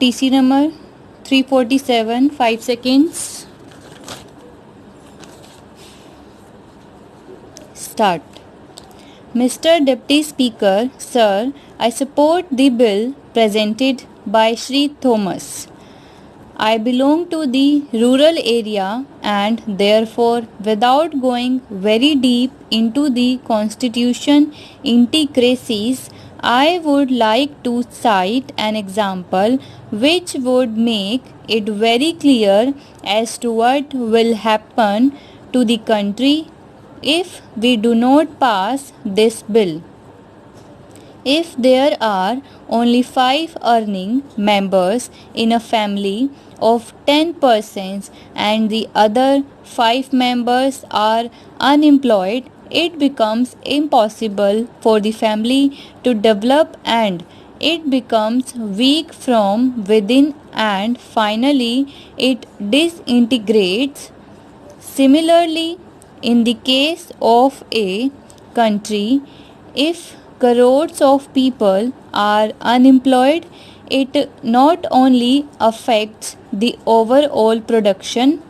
TC number 347, 5 seconds. Start. Mr. Deputy Speaker, Sir, I support the bill presented by Shri Thomas. I belong to the rural area and therefore, without going very deep into the constitution intricacies, I would like to cite an example which would make it very clear as to what will happen to the country if we do not pass this bill. If there are only 5 earning members in a family of 10 persons and the other 5 members are unemployed, it becomes impossible for the family to develop and it becomes weak from within and finally it disintegrates. Similarly, in the case of a country, if crores of people are unemployed, it not only affects the overall production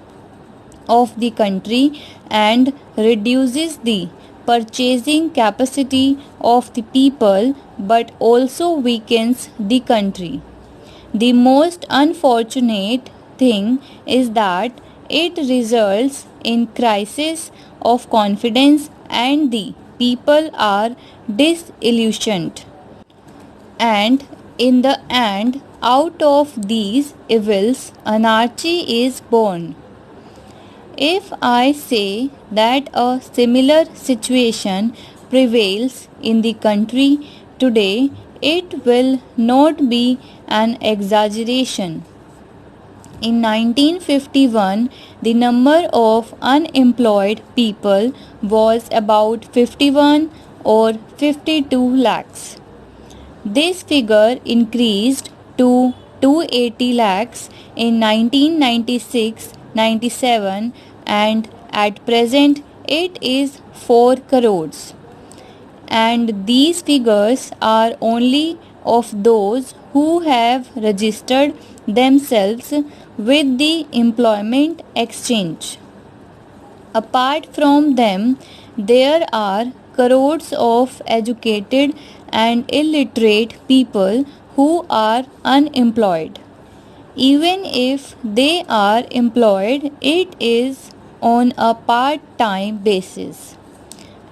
of the country and reduces the purchasing capacity of the people but also weakens the country. The most unfortunate thing is that it results in crisis of confidence and the people are disillusioned. And in the end, out of these evils, anarchy is born. If I say that a similar situation prevails in the country today, it will not be an exaggeration. In 1951, the number of unemployed people was about 51 or 52 lakhs. This figure increased to 280 lakhs in 1996-97 and at present it is 4 crores. And these figures are only of those who have registered themselves with the employment exchange. Apart from them, there are crores of educated and illiterate people who are unemployed. Even if they are employed, it is on a part-time basis.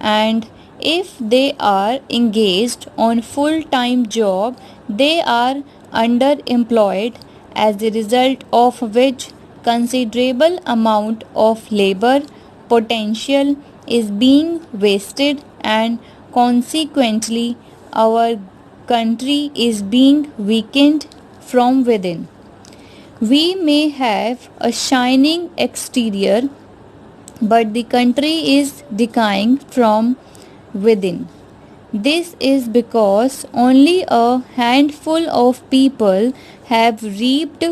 And if they are engaged on full-time job, they are underemployed, as a result of which considerable amount of labor potential is being wasted and consequently our country is being weakened from within. We may have a shining exterior, but the country is decaying from within. This is because only a handful of people have reaped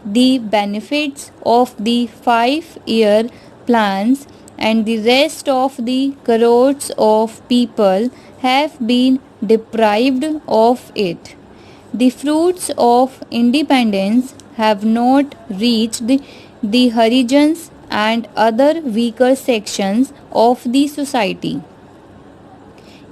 the benefits of the 5-year plans and the rest of the crores of people have been deprived of it. The fruits of independence have not reached the Harijans and other weaker sections of the society.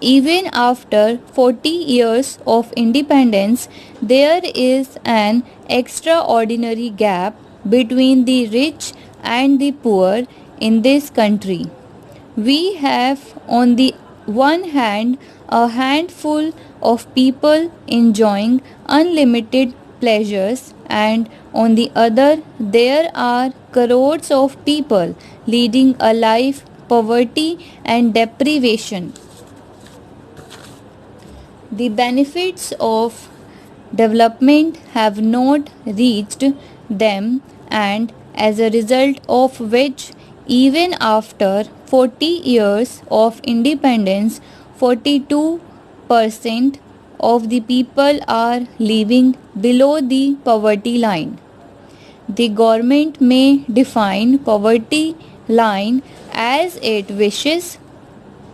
Even after 40 years of independence, there is an extraordinary gap between the rich and the poor in this country. We have, on the one hand, a handful of people enjoying unlimited pleasures, and on the other, there are crores of people leading a life poverty and deprivation. The benefits of development have not reached them, and as a result of which, even after 40 years of independence, 42% of the people are living below the poverty line. The government may define poverty line as it wishes,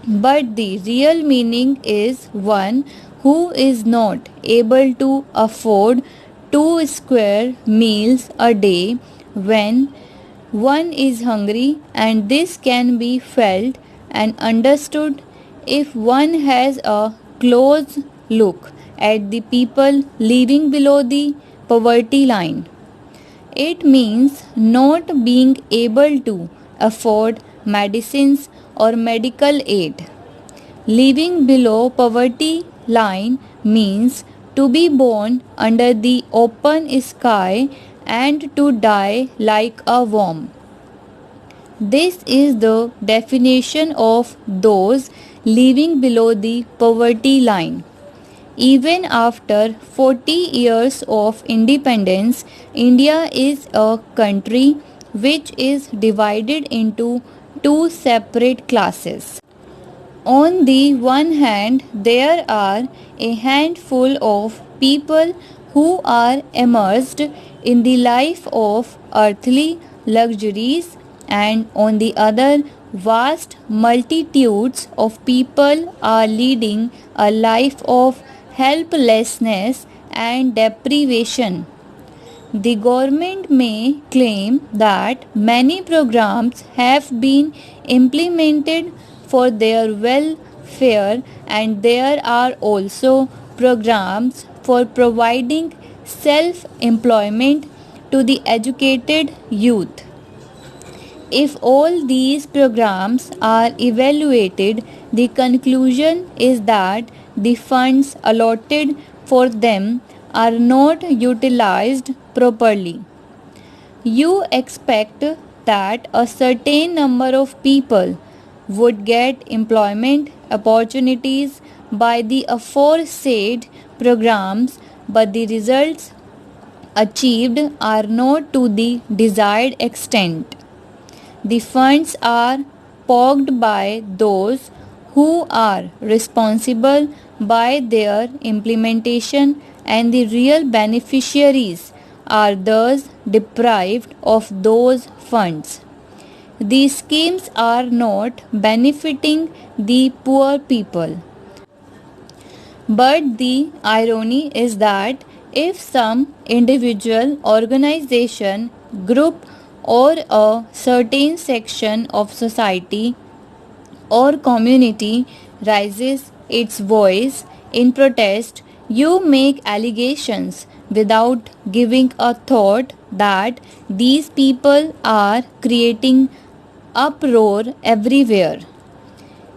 but the real meaning is one who is not able to afford 2 square meals a day when one is hungry, and this can be felt and understood if one has a close look at the people living below the poverty line. It means not being able to afford medicines or medical aid. Living below poverty line means to be born under the open sky and to die like a worm. This is the definition of those living below the poverty line. Even after 40 years of independence, India is a country which is divided into two separate classes. On the one hand, there are a handful of people who are immersed in the life of earthly luxuries, and on the other, vast multitudes of people are leading a life of helplessness and deprivation. The government may claim that many programs have been implemented for their welfare, and there are also programs for providing self employment to the educated youth. If all these programs are evaluated, the conclusion is that the funds allotted for them are not utilized properly. You expect that a certain number of people would get employment opportunities by the aforesaid programs, but the results achieved are not to the desired extent. The funds are pocked by those who are responsible by their implementation, and the real beneficiaries are thus deprived of those funds. These schemes are not benefiting the poor people. But the irony is that if some individual, organization, group, or a certain section of society or community raises its voice in protest, you make allegations without giving a thought that these people are creating uproar everywhere.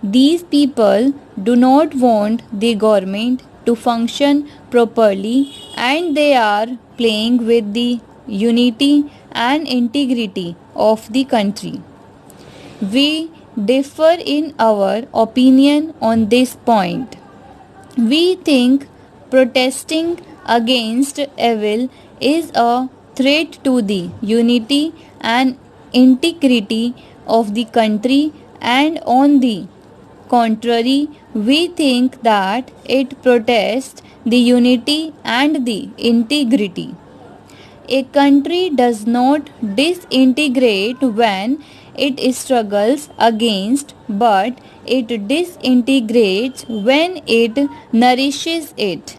These people do not want the government to function properly, and they are playing with the unity and integrity of the country. We differ in our opinion on this point. We think protesting against evil is a threat to the unity and integrity of the country, and on the contrary, we think that it protects the unity and the integrity. A country does not disintegrate when it struggles against, but it disintegrates when it nourishes it.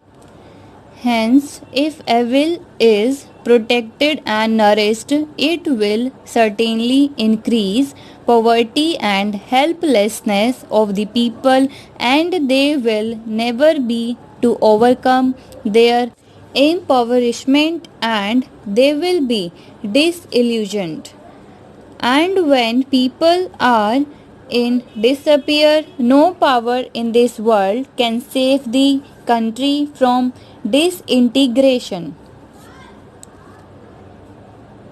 Hence, if evil is protected and nourished, it will certainly increase poverty and helplessness of the people, and they will never be to overcome their impoverishment, and they will be disillusioned. And when people are in despair, no power in this world can save the country from disintegration.